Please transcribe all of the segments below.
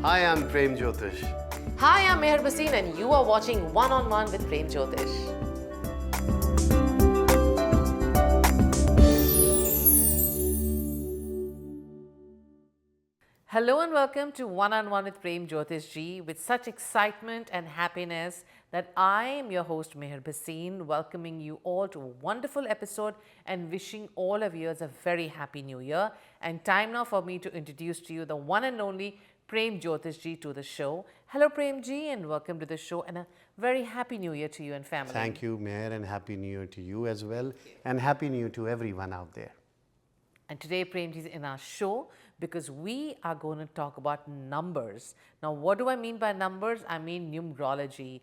Hi, I'm Prem Jyotish. Hi, I'm Meher Basin and you are watching One on One with Prem Jyotish. Hello and welcome to One on One with Prem Jyotish Ji with such excitement and happiness that I am your host Meher Basin, welcoming you all to a wonderful episode and wishing all of you a very happy new year. And time now for me to introduce to you the one and only Prem Jyotish Ji to the show. Hello Prem Ji and welcome to the show and a very happy new year to you and family. Thank you, Mayor, and Happy New Year to you as well. And Happy New Year to everyone out there. And today Prem Ji is in our show because we are going to talk about numbers. Now, what do I mean by numbers? I mean numerology.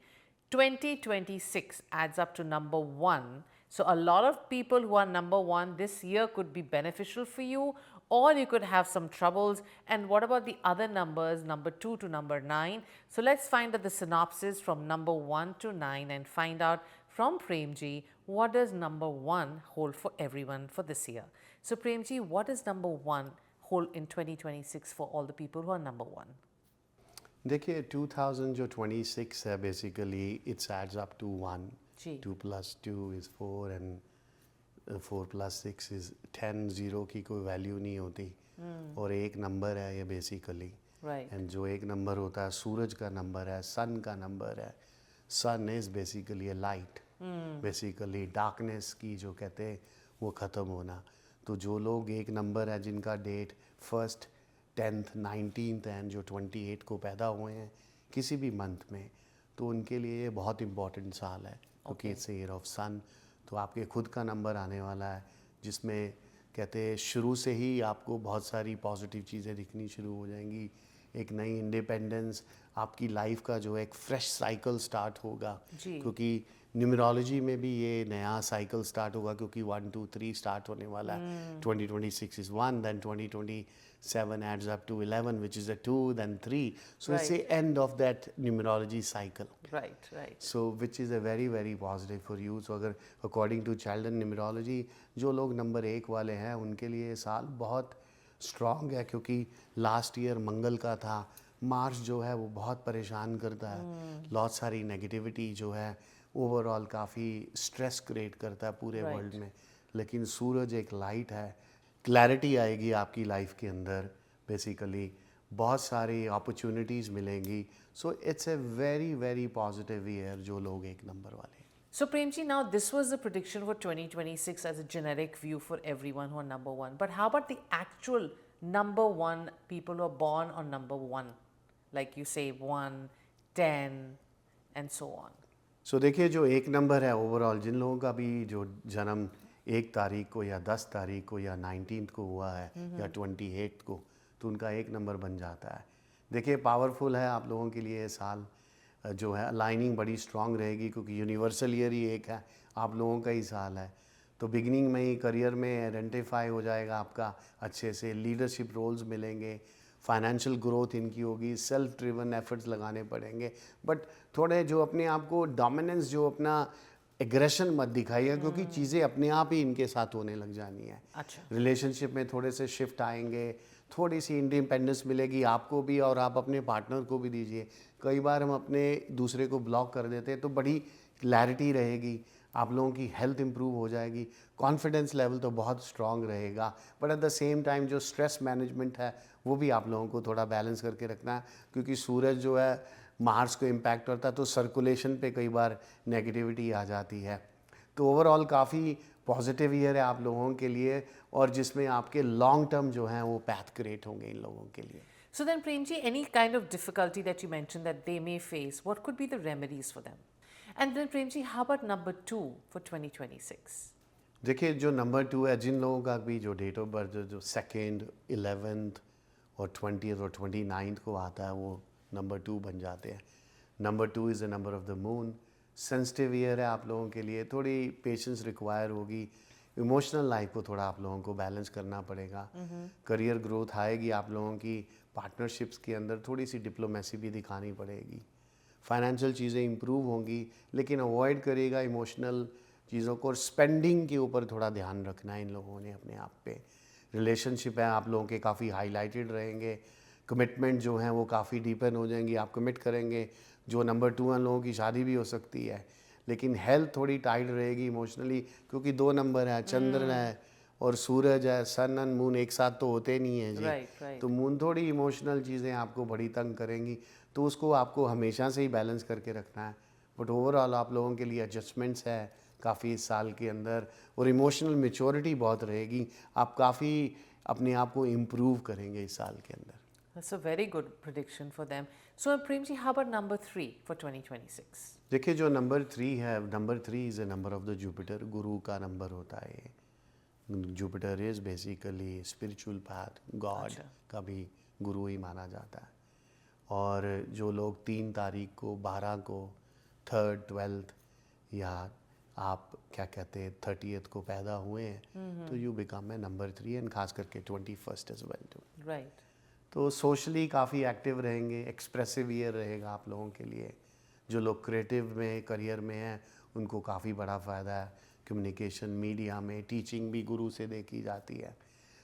2026 adds up to number 1. So a lot of people who are number 1 this year could be beneficial for you, or you could have some troubles. And what about the other numbers, number 2 to number 9? So let's find out the synopsis from number 1 to 9 and find out from Premji, what does number 1 hold for everyone for this year? So Premji, what does number 1 hold in 2026 for all the people who are number 1? देखिए 2026 है basically it adds up to 1. Ji. 2 plus 2 is 4 and 4 plus 6 is 10. 0 की कोई value नहीं होती और एक number है ये बेसिकली. Right. एंड जो एक नंबर होता है सूरज का नंबर है, सन का नंबर है. Sun is basically a light, basically darkness की जो कहते हैं वो ख़त्म होना. तो जो लोग एक नंबर है जिनका date 1st, 10th, 19th and जो 28 को पैदा हुए हैं किसी भी मंथ में, तो उनके लिए ये बहुत इम्पॉर्टेंट साल है क्योंकि इट्स ईयर ऑफ सन. तो आपके खुद का नंबर आने वाला है जिसमें कहते हैं शुरू से ही आपको बहुत सारी पॉजिटिव चीज़ें दिखनी शुरू हो जाएंगी. एक नई इंडिपेंडेंस, आपकी लाइफ का जो एक फ्रेश साइकिल स्टार्ट होगा क्योंकि न्यूमरोलॉजी में भी ये नया साइकिल स्टार्ट होगा क्योंकि 1 2 3 स्टार्ट होने वाला है. 2026 is 1, then 2027 adds up to 11 which is a 2, then 3. So it's the end of that numerology cycle. Right. So which is a very very positive for you. So अगर according to Chaldean numerology जो लोग number 1 वाले हैं उनके लिए ये साल बहुत स्ट्रॉन्ग है क्योंकि लास्ट ईयर मंगल का था. मार्स जो है वो बहुत परेशान करता है, बहुत सारी नेगेटिविटी जो है ओवरऑल काफ़ी स्ट्रेस क्रिएट करता है पूरे वर्ल्ड में. लेकिन सूरज एक लाइट है, क्लैरिटी आएगी आपकी लाइफ के अंदर, बेसिकली बहुत सारी अपॉर्चुनिटीज़ मिलेंगी. So it's a very very positive year जो लोग एक नंबर वाले. So Premji, now this was the prediction for 2026 as a generic view for everyone who are number 1. But how about the actual number 1 people who are born on number 1? Like you say 1, 10 and so on. So देखिए जो एक number है overall जिन लोगों का भी जो जन्म 1 तारीख को या 10 तारीख को या 19th को हुआ है या 28th को, तो उनका एक नंबर बन जाता है. देखिए पावरफुल है आप लोगों के लिए ये साल जो है. अलाइनिंग बड़ी स्ट्रांग रहेगी क्योंकि यूनिवर्सल ईयर ही एक है, आप लोगों का ही साल है. तो बिगिनिंग में ही करियर में आइडेंटिफाई हो जाएगा आपका अच्छे से, लीडरशिप रोल्स मिलेंगे, फाइनेंशियल ग्रोथ इनकी होगी, सेल्फ ड्रिवन एफर्ट्स लगाने पड़ेंगे. बट थोड़े जो अपने आप को डोमिनेंस, जो अपना एग्रेशन मत दिखाइए क्योंकि चीज़ें अपने आप ही इनके साथ होने लग जानी है. अच्छा. रिलेशनशिप में थोड़े से शिफ्ट आएंगे, थोड़ी सी इंडिपेंडेंस मिलेगी आपको भी और आप अपने पार्टनर को भी दीजिए. कई बार हम अपने दूसरे को ब्लॉक कर देते हैं तो बड़ी क्लैरिटी रहेगी, आप लोगों की हेल्थ इंप्रूव हो जाएगी, कॉन्फिडेंस लेवल तो बहुत स्ट्रांग रहेगा. But at the same time जो स्ट्रेस मैनेजमेंट है वो भी आप लोगों को थोड़ा बैलेंस करके रखना है क्योंकि सूरज जो है मार्स को इम्पैक्ट करता है तो सर्कुलेशन पे कई बार नेगेटिविटी आ जाती है. तो ओवरऑल काफ़ी पॉजिटिव ईयर है आप लोगों के लिए और जिसमें आपके लॉन्ग टर्म जो हैं वो पैथ क्रिएट होंगे इन लोगों के लिए. So then Premji, any kind of difficulty that you mentioned that they may face, what could be the remedies for them? And then Premji, how about number 2 for 2026? देखिए जो number 2 है जिन लोगों का भी जो डेट ऑफ बर्थ जो 2nd, 11th और 20th और 29th को आता है वो नंबर 2 बन जाते हैं. Number 2 is the number of the moon. Sensitive year है आप लोगों के लिए, थोड़ी पेशेंस रिक्वायर होगी, इमोशनल लाइफ को थोड़ा आप लोगों को बैलेंस करना पड़ेगा. करियर ग्रोथ आएगी आप लोगों की, पार्टनरशिप्स के अंदर थोड़ी सी डिप्लोमेसी भी दिखानी पड़ेगी. फाइनेंशियल चीज़ें इंप्रूव होंगी लेकिन अवॉइड करिएगा इमोशनल चीज़ों को और स्पेंडिंग के ऊपर थोड़ा ध्यान रखना है इन लोगों ने अपने आप पे. रिलेशनशिप है आप लोगों के काफ़ी हाईलाइटेड रहेंगे, कमिटमेंट जो हैं वो काफ़ी डीपन हो जाएंगी, आप कमिट करेंगे। जो नंबर 2 हैं लोगों की शादी भी हो सकती है, लेकिन हेल्थ थोड़ी टाइट रहेगी इमोशनली, क्योंकि 2 नंबर है, चंद्र है और सूरज है। सन एंड मून एक साथ तो होते नहीं है जी। Right, right. तो मून थोड़ी इमोशनल चीज़ें आपको बड़ी तंग करेंगी, तो उसको आपको हमेशा से ही बैलेंस करके रखना है। बट ओवरऑल आप लोगों के लिए एडजस्टमेंट्स है काफ़ी इस साल के अंदर, और इमोशनल मैच्योरिटी बहुत रहेगी। आप काफ़ी अपने आप को इम्प्रूव करेंगे इस साल के अंदर। That's a very good prediction for them. So, Premji, how about number 3 for 2026? देखिए जो नंबर 3 है, number 3 is a number of the Jupiter, गुरु का नंबर होता है ये। Jupiter is basically spiritual path, God का भी गुरु ही माना जाता है। और जो लोग 3 तारीख को, 12 को, 3rd, 12th या आप क्या कहते हैं 30th को पैदा हुए हैं, तो you become a number 3, and खास करके 21st as well too. Right. तो सोशली काफ़ी एक्टिव रहेंगे, एक्सप्रेसिव ईयर रहेगा आप लोगों के लिए। जो लोग क्रिएटिव में, करियर में हैं, उनको काफ़ी बड़ा फ़ायदा है। कम्युनिकेशन, मीडिया में, टीचिंग भी गुरु से देखी जाती है।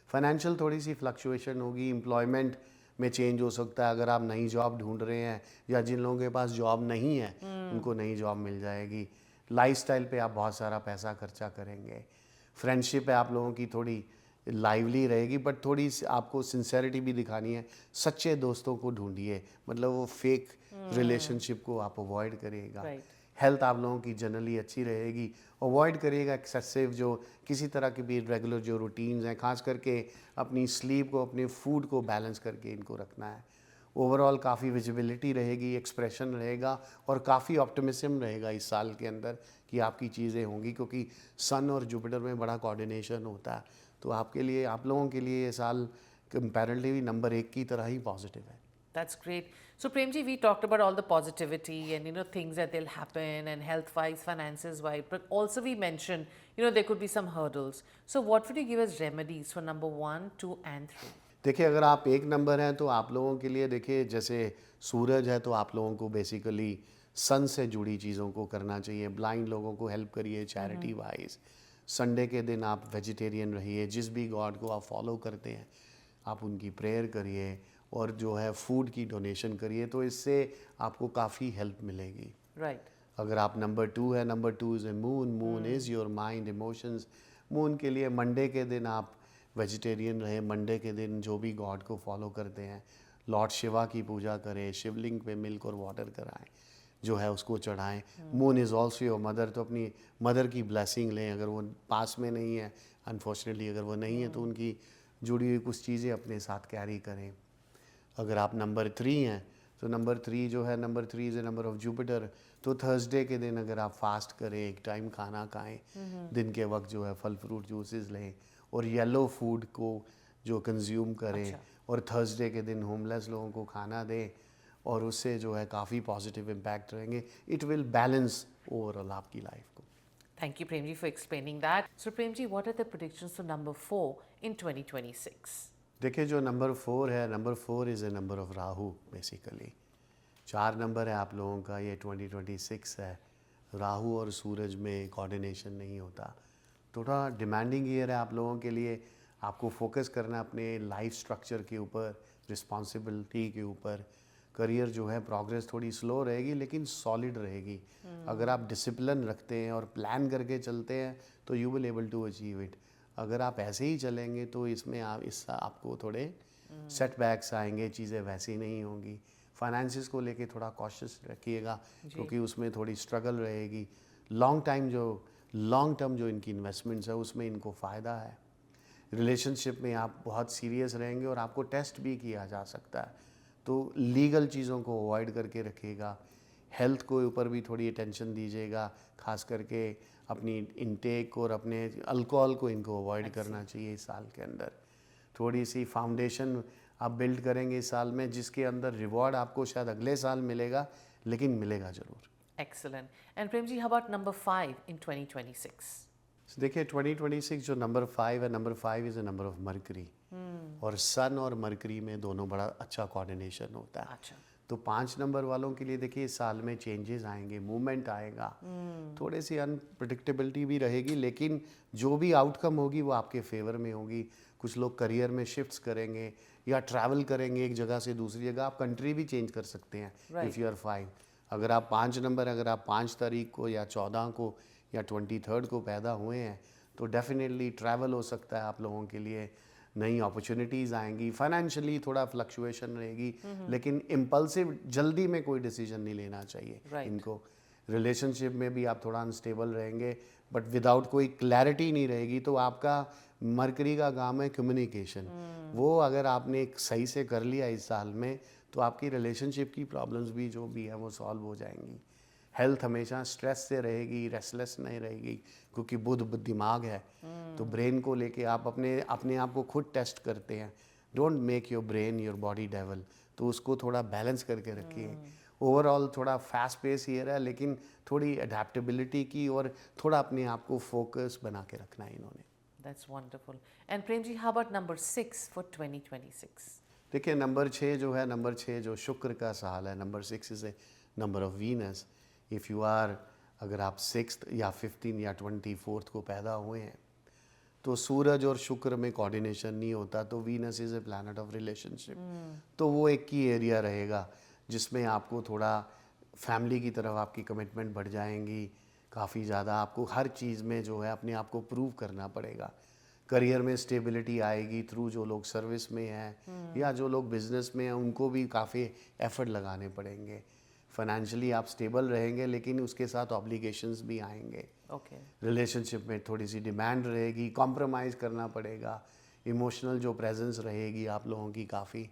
फाइनेंशियल थोड़ी सी फ्लक्चुएशन होगी, एम्प्लॉयमेंट में चेंज हो सकता है। अगर आप नई जॉब ढूंढ रहे हैं या जिन लोगों के पास जॉब नहीं है उनको नई जॉब मिल जाएगी। लाइफस्टाइल पे आप बहुत सारा पैसा खर्चा करेंगे। फ्रेंडशिप है आप लोगों की थोड़ी लाइवली रहेगी, बट थोड़ी आपको सिंसेरिटी भी दिखानी है। सच्चे दोस्तों को ढूंढिए, मतलब वो फेक रिलेशनशिप को आप अवॉइड करिएगा। Right. हेल्थ आप लोगों की जनरली अच्छी रहेगी। अवॉइड करिएगा एक्सेसिव जो किसी तरह के भी रेगुलर जो रूटीन्स हैं, खास करके अपनी स्लीप को, अपने फूड को बैलेंस करके इनको रखना है। ओवरऑल काफ़ी विजिबिलिटी रहेगी, एक्सप्रेशन रहेगा और काफ़ी ऑप्टिमिज्म रहेगा इस साल के अंदर कि आपकी चीज़ें होंगी, क्योंकि सन और जुपिटर में बड़ा कोऑर्डिनेशन होता है। तो आपके लिए, आप लोगों के लिए ये साल कंपैरेटिवली नंबर 1 की तरह ही पॉजिटिव है। That's great. So, Premji, we talked about all the positivity and things that will happen and health-wise, finances-wise, but also we mentioned there could be some hurdles. So, what would you give as remedies for number 1, 2, and 3? देखिए अगर आप 1 number हैं तो आप लोगों के लिए, देखिए जैसे सूरज है तो आप लोगों को बेसिकली सन से जुड़ी चीज़ों को करना चाहिए। ब्लाइंड लोगों को हेल्प करिए चैरिटी वाइज। संडे के दिन आप वेजिटेरियन रहिए, जिस भी गॉड को आप फॉलो करते हैं आप उनकी प्रेयर करिए और जो है फूड की डोनेशन करिए, तो इससे आपको काफ़ी हेल्प मिलेगी। Right. अगर आप नंबर 2 है, number 2 is a moon, moon is your mind, emotions. Moon के लिए मंडे के दिन आप वेजिटेरियन रहे। मंडे के दिन जो भी गॉड को फॉलो करते हैं, लॉर्ड शिवा की पूजा करें, शिवलिंग पे मिल्क और वाटर कराएं, जो है उसको चढ़ाएं। Moon is also your mother, तो अपनी मदर की ब्लेसिंग लें। अगर वो पास में नहीं है, अनफॉर्चुनेटली अगर वो नहीं है, तो उनकी जुड़ी हुई कुछ चीज़ें अपने साथ कैरी करें। अगर आप नंबर 3 हैं तो नंबर 3 जो है, number 3 is a number of Jupiter, तो थर्सडे के दिन अगर आप फास्ट करें, एक टाइम खाना खाएं, दिन के वक्त जो है फल फ्रूट जूसेस लें और येलो फूड को जो कंज्यूम करें, और थर्सडे के दिन होमलेस लोगों को खाना दें, और उससे जो है काफ़ी पॉजिटिव इम्पैक्ट रहेंगे। इट विल बैलेंस ओवरऑल आपकी लाइफ को। Thank you, Premji, for explaining that. So, Premji, what are the predictions for number 4 in 2026? देखिए जो नंबर 4 है, number 4 is a number of Rahu basically. 4 number है आप लोगों का, ये 2026 है। राहु और सूरज में कोऑर्डिनेशन नहीं होता, थोड़ा डिमांडिंग ईयर है आप लोगों के लिए। आपको फोकस करना है अपने लाइफ स्ट्रक्चर के ऊपर, रिस्पॉन्सिबिलिटी के ऊपर। करियर जो है, प्रोग्रेस थोड़ी स्लो रहेगी लेकिन सॉलिड रहेगी। अगर आप डिसिप्लिन रखते हैं और प्लान करके चलते हैं तो you will able to achieve it. अगर आप ऐसे ही चलेंगे तो इसमें आपको थोड़े सेटबैक्स आएंगे, चीज़ें वैसी नहीं होंगी। फाइनेंसिस को लेके थोड़ा कॉशियस रखिएगा, क्योंकि उसमें थोड़ी स्ट्रगल रहेगी। लॉन्ग टर्म जो इनकी इन्वेस्टमेंट्स है उसमें इनको फ़ायदा है। रिलेशनशिप में आप बहुत सीरियस रहेंगे और आपको टेस्ट भी किया जा सकता है, तो लीगल चीज़ों को अवॉइड करके रखिएगा। हेल्थ को ऊपर भी थोड़ी अटेंशन दीजिएगा, खास करके अपनी इनटेक और अपने अल्कोहल को इनको अवॉइड करना चाहिए इस साल के अंदर। थोड़ी सी फाउंडेशन आप बिल्ड करेंगे इस साल में, जिसके अंदर रिवॉर्ड आपको शायद अगले साल मिलेगा, लेकिन मिलेगा ज़रूर। Excellent. And Premji, how about number 5 in 2026? देखिए 2026 जो नंबर 5 है, number 5 is a number of mercury, और सन और मरकरी में दोनों बड़ा अच्छा कोऑर्डिनेशन होता है। अच्छा। तो 5 नंबर वालों के लिए देखिए इस साल में चेंजेस आएंगे, मूवमेंट आएगा, थोड़ी सी अनप्रडिक्टेबिलिटी भी रहेगी, लेकिन जो भी आउटकम होगी वो आपके फेवर में होगी। कुछ लोग करियर में शिफ्ट्स करेंगे या ट्रैवल करेंगे एक जगह से दूसरी जगह, आप कंट्री भी चेंज कर सकते हैं इफ़ यू आर 5। अगर आप 5 नंबर, अगर आप 5 तारीख को या 14 को या 23 को पैदा हुए हैं तो डेफिनेटली ट्रैवल हो सकता है आप लोगों के लिए, नई अपॉर्चुनिटीज़ आएंगी, फाइनेंशियली थोड़ा फ्लक्चुएशन रहेगी, लेकिन इम्पल्सिव जल्दी में कोई डिसीजन नहीं लेना चाहिए इनको। रिलेशनशिप में भी आप थोड़ा अनस्टेबल रहेंगे, बट विदाउट कोई क्लैरिटी नहीं रहेगी। तो आपका मरकरी का काम है कम्युनिकेशन, वो अगर आपने सही से कर लिया इस साल में तो आपकी रिलेशनशिप की प्रॉब्लम्स भी जो भी है वो सॉल्व हो जाएंगी। हेल्थ हमेशा स्ट्रेस से रहेगी, रेस्टलेस नहीं रहेगी, क्योंकि बुध दिमाग है तो ब्रेन को लेके आप अपने आप को खुद टेस्ट करते हैं। Don't make your brain your body devil, तो उसको थोड़ा बैलेंस करके रखिए। ओवरऑल थोड़ा फास्ट पेस ईयर है, लेकिन थोड़ी अडेप्टेबिलिटी की और थोड़ा अपने आप को फोकस बना के रखना है इन्होंने। That's wonderful. And Prem ji, how about number 6 for 2026? देखिए नंबर 6 जो है, नंबर 6 जो शुक्र का साल है, number 6 is a number of Venus. If you are, अगर आप 6th या 15 या 24th को पैदा हुए हैं तो सूरज और शुक्र में कोऑर्डिनेशन नहीं होता, तो Venus is a planet of relationship. तो वो एक की एरिया रहेगा जिसमें आपको थोड़ा फैमिली की तरफ आपकी कमिटमेंट बढ़ जाएंगी काफ़ी ज़्यादा। आपको हर चीज़ में जो है अपने आप को प्रूव करना पड़ेगा। करियर में स्टेबिलिटी आएगी थ्रू जो लोग सर्विस में हैं या जो लोग बिजनेस में हैं, उनको भी काफ़ी एफर्ट लगाने पड़ेंगे। फाइनेंशियली आप स्टेबल रहेंगे, लेकिन उसके साथ ऑब्लिगेशंस भी आएंगे। रिलेशनशिप में थोड़ी सी डिमांड रहेगी, कॉम्प्रोमाइज़ करना पड़ेगा, इमोशनल जो प्रेजेंस रहेगी आप लोगों की काफ़ी।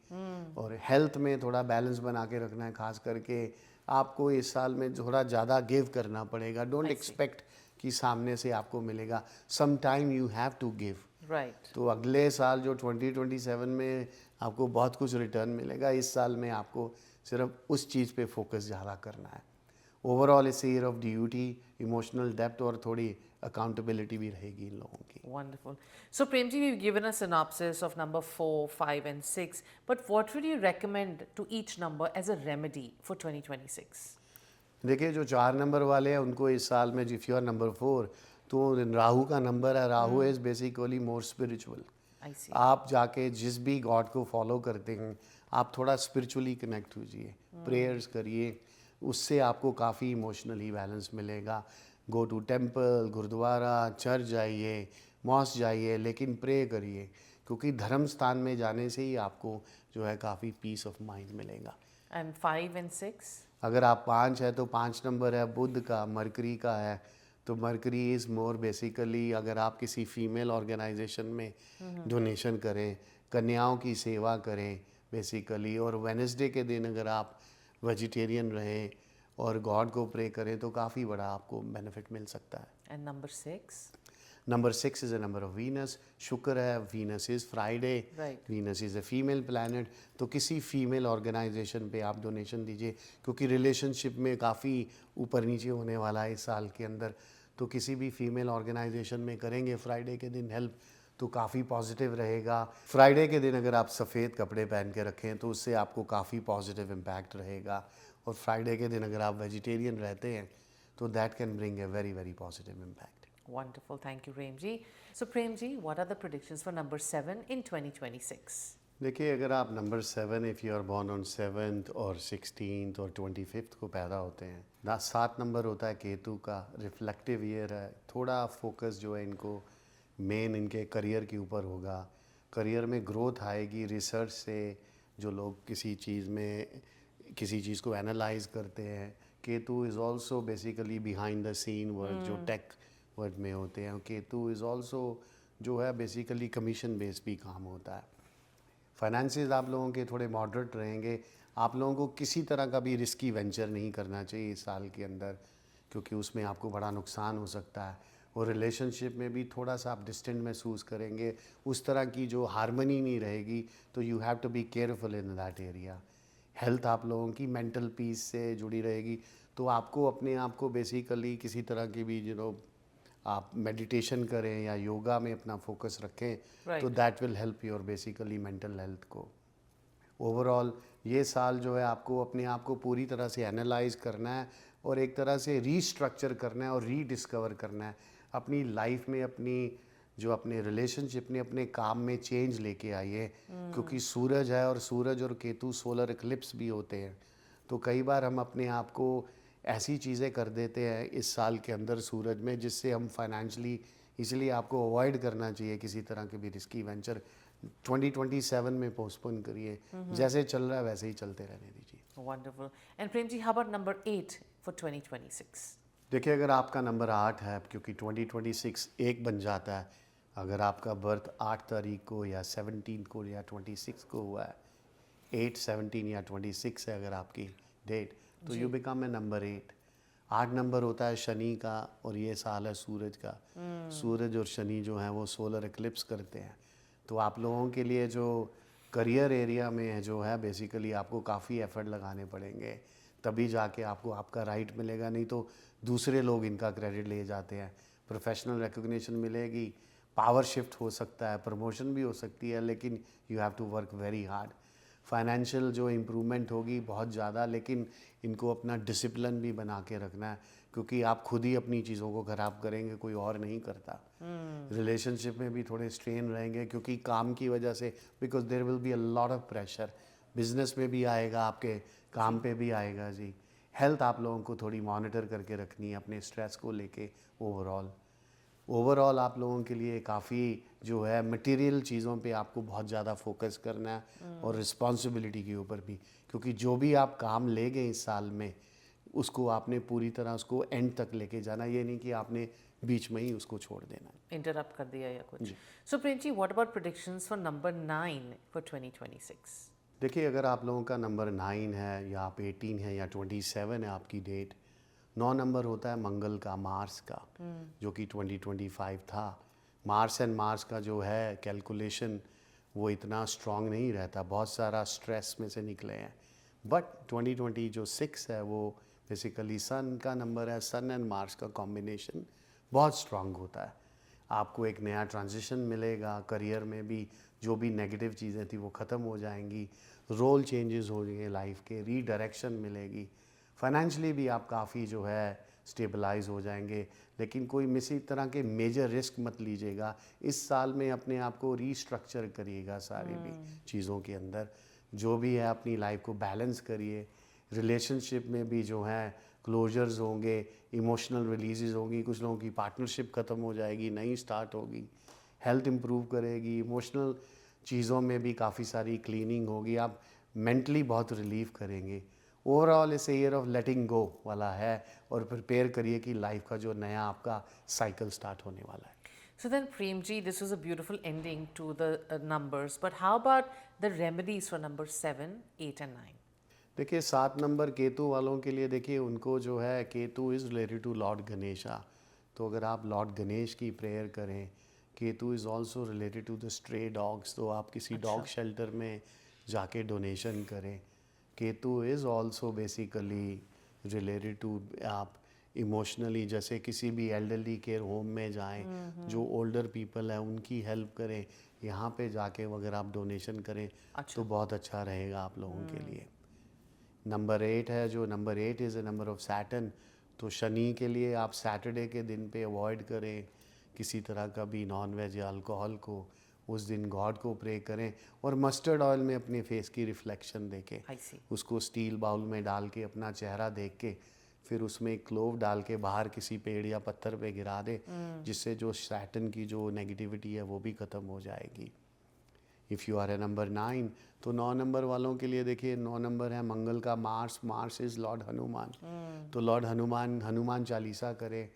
और हेल्थ में थोड़ा बैलेंस बना के रखना है, खास करके आपको इस साल में थोड़ा ज़्यादा गिव करना पड़ेगा। डोंट एक्सपेक्ट कि सामने से आपको मिलेगा, some time you have to give. तो अगले साल जो 2027 में आपको बहुत कुछ रिटर्न मिलेगा, इस साल में आपको सिर्फ उस चीज़ पे फोकस ज़्यादा करना है। ओवरऑल इस year of duty, emotional depth और थोड़ी अकाउंटेबिलिटी भी रहेगी इन लोगों की। Wonderful. So Prem ji, we've given a synopsis of number 4, 5 and 6, but what would you recommend to each number as a remedy for 2026? देखिए जो 4 नंबर वाले हैं उनको इस साल में, इफ यू आर नंबर 4, तो राहु का नंबर है। Rahu is basically more spiritual. आप जाके जिस भी गॉड को फॉलो करते हैं, आप थोड़ा स्पिरिचुअली कनेक्ट कीजिए, प्रेयर्स करिए, उससे आपको काफ़ी इमोशनली बैलेंस मिलेगा। Go to temple, gurdwara, church जाइए, मॉस्क जाइए, लेकिन प्रे करिए, क्योंकि धर्म स्थान में जाने से ही आपको जो है काफ़ी पीस ऑफ माइंड मिलेगा। And 5 and 6? अगर आप 5 है तो 5 नंबर है बुध का, मरकरी का है। तो मरकरी इज़ मोर बेसिकली, अगर आप किसी फीमेल ऑर्गेनाइजेशन में डोनेशन करें, कन्याओं की सेवा करें बेसिकली, और वेडनेसडे के दिन अगर आप वेजिटेरियन रहें और गॉड को प्रे करें तो काफ़ी बड़ा आपको बेनिफिट मिल सकता है। And number 6? Number 6 is a number of Venus. शुक्र है, Venus is Friday, Venus is a female planet. तो किसी फीमेल ऑर्गेनाइजेशन पे आप डोनेशन दीजिए, क्योंकि रिलेशनशिप में काफ़ी ऊपर नीचे होने वाला है इस साल के अंदर। तो किसी भी फीमेल ऑर्गेनाइजेशन में करेंगे फ्राइडे के दिन हेल्प, तो काफ़ी पॉजिटिव रहेगा। फ्राइडे के दिन अगर आप सफ़ेद कपड़े पहन के रखें तो उससे आपको काफ़ी पॉजिटिव इम्पैक्ट रहेगा। और फ्राइडे के दिन अगर आप वेजिटेरियन रहते हैं तो that can bring a very very positive impact. Wonderful. Thank you, Prem ji. So Prem ji, what are the predictions for number 7 in 2026? देखिए अगर आप number 7, if you are born on 7th और 16th और 25th को पैदा होते हैं, 7 number होता है केतु का, रिफ्लेक्टिव ईयर है। थोड़ा फोकस जो है इनको मेन इनके करियर के ऊपर होगा। करियर में ग्रोथ आएगी रिसर्च से। जो लोग किसी चीज़ को एनालाइज करते हैं, Ketu is also basically behind the scene work, जो टेक वर्ड में होते हैं। केतु इज़ ऑल्सो जो है बेसिकली कमीशन बेस्ड भी काम होता है। फाइनेंसेस आप लोगों के थोड़े मॉडरेट रहेंगे। आप लोगों को किसी तरह का भी रिस्की वेंचर नहीं करना चाहिए इस साल के अंदर, क्योंकि उसमें आपको बड़ा नुकसान हो सकता है। और रिलेशनशिप में भी थोड़ा सा आप डिस्टेंट महसूस करेंगे, उस तरह की जो हारमनी नहीं रहेगी। तो you have to be careful in that area. Health आप लोगों की मेंटल पीस से जुड़ी रहेगी, तो आपको अपने आप को बेसिकली किसी तरह की भी आप मेडिटेशन करें या योगा में अपना फोकस रखें, तो that will help your basically mental health को। ओवरऑल ये साल जो है आपको अपने आप को पूरी तरह से एनालाइज करना है और एक तरह से रीस्ट्रक्चर करना है और रीडिस्कवर करना है अपनी लाइफ में, अपनी जो अपने रिलेशनशिप ने अपने काम में चेंज लेके आई है, क्योंकि सूरज है और सूरज और केतु सोलर इक्लिप्स भी होते हैं। तो कई बार हम अपने आप को ऐसी चीज़ें कर देते हैं इस साल के अंदर सूरज में, जिससे हम फाइनेंशियली, इसलिए आपको अवॉइड करना चाहिए किसी तरह के भी रिस्की वेंचर। 2027 में पोस्टपोन करिए, जैसे चल रहा है वैसे ही चलते रहने दीजिए। Wonderful. And Premji, how about number 8 for 2026? देखिए, अगर आपका नंबर 8 है, क्योंकि 2026 एक बन जाता है, अगर आपका बर्थ 8 तारीख को या 17 को या 26 को हुआ है, 8, 17 या 26 है अगर आपकी डेट, तो you become a number 8। 8 number होता है शनि का, और ये साल है सूरज का। सूरज और शनि जो हैं वो सोलर इक्लिप्स करते हैं। तो आप लोगों के लिए जो करियर एरिया में है जो है, बेसिकली आपको काफ़ी एफर्ट लगाने पड़ेंगे, तभी जाके आपको आपका राइट मिलेगा, नहीं तो दूसरे लोग इनका क्रेडिट ले जाते हैं। प्रोफेशनल रिकग्निशन मिलेगी, पावर शिफ्ट हो सकता है, प्रमोशन भी हो सकती है, लेकिन you have to work very hard. Financial जो इम्प्रूवमेंट होगी बहुत ज़्यादा, लेकिन इनको अपना डिसिप्लिन भी बना के रखना है, क्योंकि आप खुद ही अपनी चीज़ों को ख़राब करेंगे, कोई और नहीं करता। रिलेशनशिप में भी थोड़े स्ट्रेन रहेंगे, क्योंकि काम की वजह से, because there will be a lot of pressure. Business में भी आएगा, आपके काम पे भी आएगा जी। हेल्थ आप लोगों को थोड़ी मॉनिटर करके रखनी है अपने स्ट्रेस को लेके। ओवरऑल आप लोगों के लिए काफ़ी जो है मटेरियल चीज़ों पे आपको बहुत ज़्यादा फोकस करना है, और रिस्पॉन्सिबिलिटी के ऊपर भी, क्योंकि जो भी आप काम ले गए इस साल में, उसको आपने पूरी तरह उसको एंड तक लेके जाना, ये नहीं कि आपने बीच में ही उसको छोड़ देना। Interrupt कर दिया या कुछ? So Premji, what about predictions for number 9 for 2026? देखिए, अगर आप लोगों का नंबर 9 है, या आप 18 है, या 27 है आपकी डेट, 9 नंबर होता है मंगल का, मार्स का, जो कि 2025 था। मार्स एंड मार्स का जो है कैलकुलेशन, वो इतना स्ट्रांग नहीं रहता, बहुत सारा स्ट्रेस में से निकले हैं। बट 2020 जो 6 है, वो बेसिकली सन का नंबर है। सन एंड मार्स का कॉम्बिनेशन बहुत स्ट्रांग होता है। आपको एक नया ट्रांजिशन मिलेगा करियर में भी, जो भी नेगेटिव चीज़ें थी वो ख़त्म हो जाएंगी, रोल चेंजेस हो जाएंगे लाइफ के, रीडायरेक्शन मिलेगी। फाइनेंशियली भी आप काफ़ी जो है स्टेबलाइज हो जाएंगे, लेकिन कोई किसी तरह के मेजर रिस्क मत लीजिएगा इस साल में। अपने आप को रीस्ट्रक्चर करिएगा सारी भी चीज़ों के अंदर, जो भी है अपनी लाइफ को बैलेंस करिए। रिलेशनशिप में भी जो है क्लोजर्स होंगे, इमोशनल रिलीजेस होंगी, कुछ लोगों की पार्टनरशिप ख़त्म हो जाएगी, नई स्टार्ट होगी। हेल्थ इम्प्रूव करेगी, इमोशनल चीज़ों में भी काफ़ी सारी क्लीनिंग होगी, आप मेंटली बहुत रिलीफ करेंगे। ओवरऑल इस ईयर ऑफ लेटिंग गो वाला है, और प्रिपेयर करिए कि लाइफ का जो नया आपका साइकिल स्टार्ट होने वाला है। So then Premji, this was a beautiful ending to the numbers, but how about the remedies for number 7, 8 and 9? देखिए, 7 नंबर केतु वालों के लिए, देखिए उनको जो है, Ketu is related to lord Ganesha. तो अगर आप लॉर्ड गणेश की प्रेयर करें, Ketu is also related to the stray dogs, तो आप किसी डॉग शेल्टर में जाके डोनेशन करें। Ketu is also basically related to आप इमोशनली, जैसे किसी भी एल्डरली केयर होम में जाएं, जो ओल्डर पीपल है उनकी हेल्प करें। यहाँ पे जाके अगर आप डोनेशन करें तो बहुत अच्छा रहेगा आप लोगों के लिए। नंबर 8 है, जो number 8 is a number of Saturn. तो शनि के लिए आप सैटरडे के दिन पे अवॉइड करें किसी तरह का भी नॉन वेज या अल्कोहल को। उस दिन गॉड को प्रे करें, और मस्टर्ड ऑयल में अपने फेस की रिफ्लेक्शन देखें। I see. उसको स्टील बाउल में डाल के अपना चेहरा देख के, फिर उसमें एक क्लोव डाल के बाहर किसी पेड़ या पत्थर पे गिरा दे, जिससे जो सैटर्न की जो नेगेटिविटी है वो भी ख़त्म हो जाएगी। If you are a number 9, तो 9 नंबर वालों के लिए देखिए, 9 नंबर है मंगल का, Mars. Mars is Lord Hanuman. तो लॉर्ड हनुमान चालीसा करें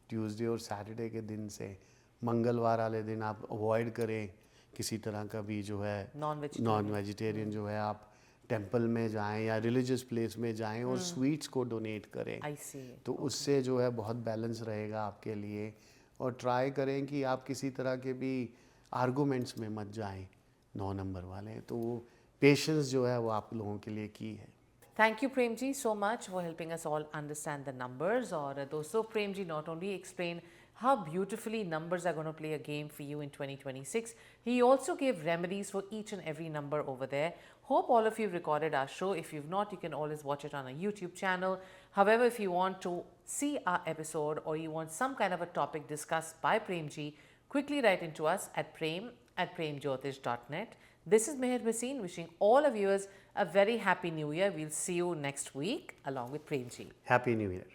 ट्यूसडे और सैटरडे के दिन से। मंगलवार वाले दिन आप अवॉइड करें किसी तरह का भी जो है नॉन वेजिटेरियन जो है। आप टेंपल में जाएं या रिलीजियस प्लेस में जाएं और स्वीट्स को डोनेट करें। I see. तो उससे जो है बहुत बैलेंस रहेगा आपके लिए। और ट्राई करें कि आप किसी तरह के भी आर्गूमेंट्स में मत जाएं 9 नंबर वाले। तो वो पेशेंस जो है वो आप लोगों के लिए की है। Thank you, Premji, so much for helping us all understand the numbers. और दोस्तों, Premji not only explained how beautifully numbers are going to play a game for you in 2026, he also gave remedies for each and every number over there. Hope all of you recorded our show. If you've not, you can always watch it on our YouTube channel. However, if you want to see our episode or you want some kind of a topic discussed by Premji, quickly write into us at prem@premjyotish.net. This is Meher Bhasin wishing all our viewers a very happy new year. We'll see you next week along with Premji. Happy New Year.